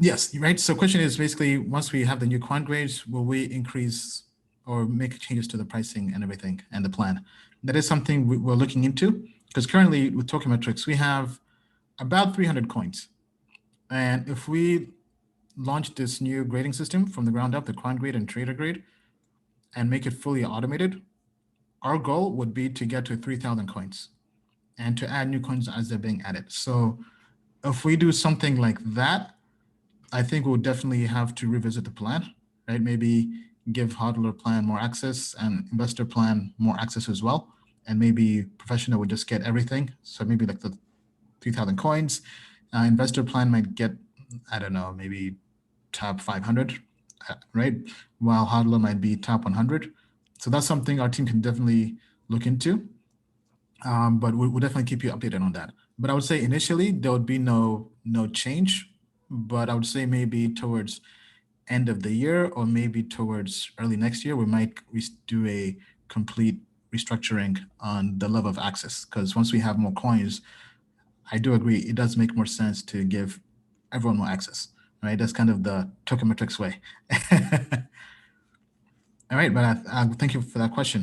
Yes, right. So question is basically, once we have the new coin grades, will we increase or make changes to the pricing and everything and the plan? That is something we're looking into, because currently with Token Metrics, we have about 300 coins. And if we launch this new grading system from the ground up, the coin grade and trader grade, and make it fully automated, our goal would be to get to 3,000 coins and to add new coins as they're being added. So if we do something like that, I think we'll definitely have to revisit the plan, right? Maybe give hodler plan more access and investor plan more access as well. And maybe professional would just get everything. So maybe like the 3,000 coins. Investor plan might get, I don't know, maybe top 500, right? While hodler might be top 100. So that's something our team can definitely look into. But we'll definitely keep you updated on that. But I would say initially there would be no change, but I would say maybe towards end of the year or maybe towards early next year, we might do a complete restructuring on the level of access. Because once we have more coins, I do agree it does make more sense to give everyone more access, right? That's kind of the Token Metrics way. All right, but thank you for that question.